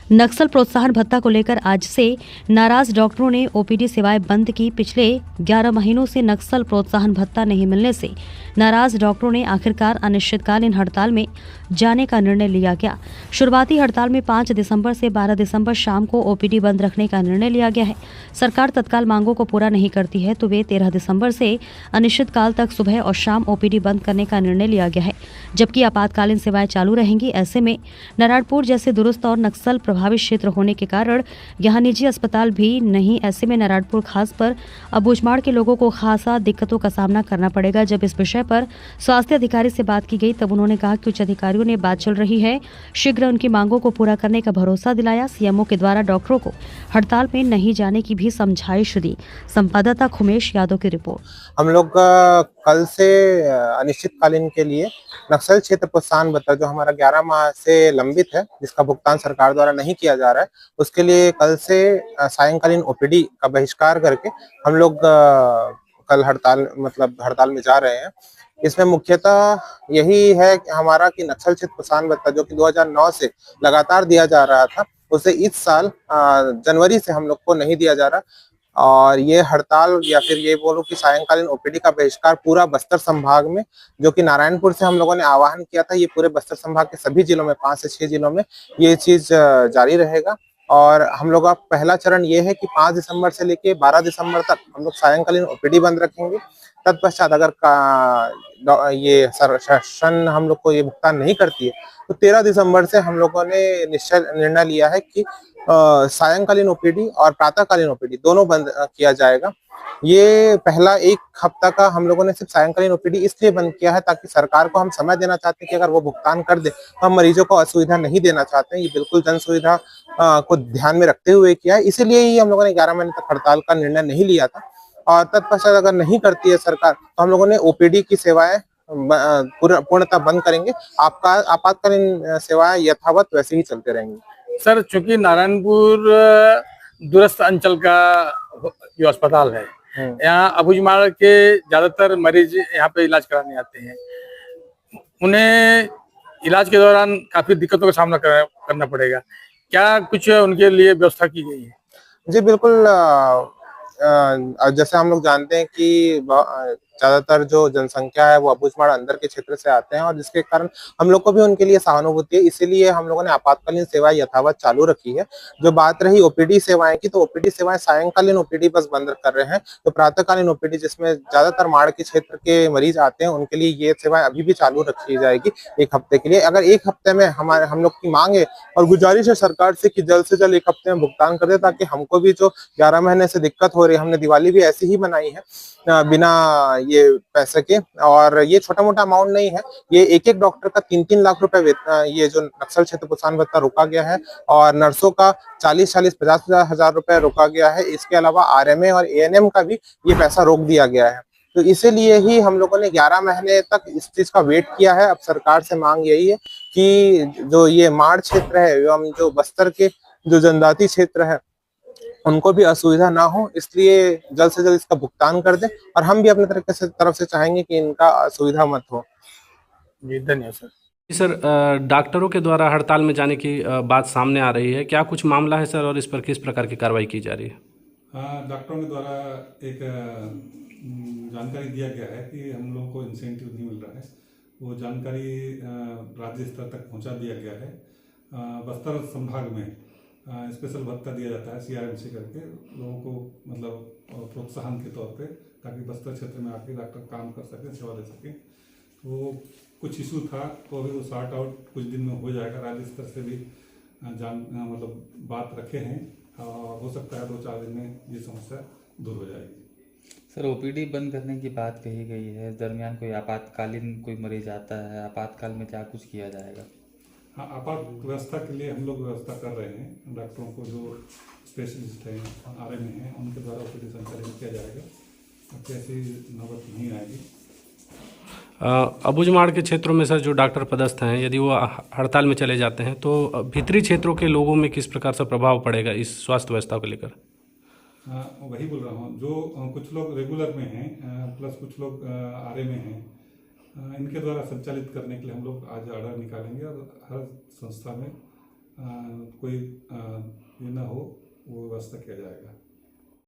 नक्सल प्रोत्साहन भत्ता को लेकर आज से नाराज डॉक्टरों ने ओपीडी सेवाएं बंद की। पिछले 11 महीनों से नक्सल प्रोत्साहन भत्ता नहीं मिलने से नाराज डॉक्टरों ने आखिरकार अनिश्चितकालीन हड़ताल में जाने का निर्णय लिया गया। शुरुआती हड़ताल में 5 दिसंबर से 12 दिसंबर शाम को ओपीडी बंद रखने का निर्णय लिया गया है। सरकार तत्काल मांगों को पूरा नहीं करती है तो वे 13 दिसंबर से अनिश्चितकाल तक सुबह और शाम ओपीडी बंद करने का निर्णय लिया गया है, जबकि आपातकालीन सेवाएं चालू रहेंगी। ऐसे में नारायणपुर जैसे दुरुस्त और नक्सल प्रभावित क्षेत्र होने के कारण यहाँ निजी अस्पताल भी नहीं। ऐसे में नारायणपुर खास पर अबूझमाड़ के लोगों को खासा दिक्कतों का सामना करना पड़ेगा। जब इस विषय पर स्वास्थ्य अधिकारी से बात की गई तब उन्होंने कहा कि उच्च अधिकारियों ने बात चल रही है, शीघ्र उनकी मांगों को पूरा करने का भरोसा दिलाया। सीएमओ के द्वारा डॉक्टरों को हड़ताल में नहीं जाने की भी समझाइश दी। संवाददाता खुमेश यादव की रिपोर्ट। हम लोग कल से अनिश्चितकालीन के लिए नक्सल क्षेत्र प्रोत्साहन भत्ता जो हमारा 11 माह से लंबित है, जिसका भुगतान सरकार द्वारा नहीं किया जा रहा है, उसके लिए कल से सायंकालीन ओपीडी का बहिष्कार करके हम लोग कल हड़ताल में जा रहे हैं। इसमें मुख्यतः यही है कि हमारा कि नक्सल क्षेत्र प्रोत्साहन भत्ता जो कि 2009 से लगातार दिया जा रहा था, उसे इस साल जनवरी से हम लोग को नहीं दिया जा रहा। और ये हड़ताल या फिर ये बोलो कि सायंकालीन ओपीडी का बहिष्कार पूरा बस्तर संभाग में, जो कि नारायणपुर से हम लोगों ने आह्वान किया था, ये पूरे बस्तर संभाग के सभी जिलों में 5 से 6 जिलों में ये चीज जारी रहेगा। और हम लोग का पहला चरण ये है कि 5 दिसंबर से लेके 12 दिसंबर तक हम लोग सायंकालीन ओपीडी बंद रखेंगे। तत्पश्चात अगर ये शासन हम लोग को ये भुगतान नहीं करती है तो 13 दिसंबर से हम लोगों ने निर्णय लिया है कि सायंकालीन ओपीडी और प्रातःकालीन ओपीडी दोनों बंद किया जाएगा। ये पहला 1 हफ्ता का हम लोगों ने सिर्फ सायंकालीन ओपीडी इसलिए बंद किया है ताकि सरकार को हम समय देना चाहते हैं कि अगर वो भुगतान कर दे तो हम मरीजों को असुविधा नहीं देना चाहते हैं। ये बिल्कुल जन सुविधा को ध्यान में रखते हुए किया है, इसीलिए ही हम लोगों ने 11 महीने तक हड़ताल का निर्णय नहीं लिया था। और तत्पश्चात अगर नहीं करती है सरकार तो हम लोगों ने ओपीडी की सेवाएं पूर्णतः बंद करेंगे। आपका आपातकालीन सेवाएं यथावत वैसे ही चलते रहेंगी। सर, चूंकि नारायणपुर दूरस्थ अंचल का जो अस्पताल है, यहाँ अबूझमाड़ के ज्यादातर मरीज यहाँ पे इलाज कराने आते हैं। उन्हें इलाज के दौरान काफी दिक्कतों का सामना करना पड़ेगा। क्या कुछ उनके लिए व्यवस्था की गई है? जी बिल्कुल। जैसे हम लोग जानते हैं कि ज्यादातर जो जनसंख्या है वो अबूझमाड़ अंदर के क्षेत्र से आते हैं और जिसके कारण हम लोग को भी उनके लिए सहानुभूति है, इसीलिए हम लोगों ने आपातकालीन सेवाएं यथावत चालू रखी है। जो बात रही ओपीडी सेवाएं की, तो ओपीडी सेवाएं सायंकालीन ओपीडी बस बंद कर रहे हैं। तो प्रातःकालीन ओपीडी जिसमें ज्यादातर माड़ के क्षेत्र के मरीज आते हैं उनके लिए ये सेवाएं अभी भी चालू रखी जाएगी 1 हफ्ते के लिए। अगर 1 हफ्ते में हम लोग की मांग है और गुजारिश है सरकार से कि जल्द से जल्द 1 हफ्ते में भुगतान कर दे, ताकि हमको भी जो 11 महीने से दिक्कत हो रही है, हमने दिवाली भी ऐसी ही मनाई है बिना ये पैसे के। और ये छोटा मोटा अमाउंट नहीं है, ये एक डॉक्टर का 3-3 लाख रुपए ये जो नक्सल क्षेत्र प्रोत्साहन भत्ता रोका गया है और नर्सों का 40-40, 50-50 हजार रुपए रोका गया है। इसके अलावा आरएमए और एएनएम का भी ये पैसा रोक दिया गया है। तो इसीलिए ही हम लोगों ने 11 महीने तक इस चीज का वेट किया है। अब सरकार से मांग यही है कि जो ये माड़ क्षेत्र है एवं जो बस्तर के जो जनजाति क्षेत्र है उनको भी असुविधा ना हो, इसलिए जल्द से जल्द इसका भुगतान कर दें। और हम भी अपने तरफ से चाहेंगे कि इनका असुविधा मत हो। जी धन्यवाद सर। सर, डॉक्टरों के द्वारा हड़ताल में जाने की बात सामने आ रही है, क्या कुछ मामला है सर और इस पर किस प्रकार की कार्रवाई की जा रही है? हाँ, डॉक्टरों के द्वारा एक जानकारी दिया गया है कि हम लोगों को इंसेंटिव नहीं मिल रहा है। वो जानकारी राज्य स्तर तक पहुंचा दिया गया है। बस्तर संभाग में स्पेशल भत्ता दिया जाता है CRMC करके लोगों को, मतलब प्रोत्साहन के तौर पे, ताकि बस्तर क्षेत्र में आके डॉक्टर काम कर सकें, सेवा दे सकें। तो कुछ इशू था तो अभी वो सॉर्ट आउट कुछ दिन में हो जाएगा। राज्य स्तर से भी मतलब बात रखे हैं और हो सकता है 2-4 दिन में ये समस्या दूर हो जाएगी। सर, ओपीडी बंद करने की बात कही गई है, दरमियान कोई आपातकालीन कोई मरीज आता है, आपातकाल में क्या कुछ किया जाएगा? हाँ, आपात व्यवस्था के लिए हम लोग व्यवस्था कर रहे हैं। डॉक्टरों को जो स्पेशलिस्ट हैं, आरएमए हैं, उनके द्वारा ओपीडी संचालित किया जाएगा। अब ऐसी नौबत नहीं आएगी। अबूझमाड़ के क्षेत्रों में सर जो डॉक्टर पदस्थ हैं, यदि वो हड़ताल में चले जाते हैं तो भीतरी क्षेत्रों के लोगों में किस प्रकार से प्रभाव पड़ेगा इस स्वास्थ्य व्यवस्था को लेकर? वही बोल रहा हूँ, जो कुछ लोग रेगुलर में हैं प्लस कुछ लोग आरएमए हैं, इनके द्वारा संचालित करने के लिए हम लोग आज ऑर्डर निकालेंगे और हर संस्था में कोई ये ना हो, वो व्यवस्था किया जाएगा।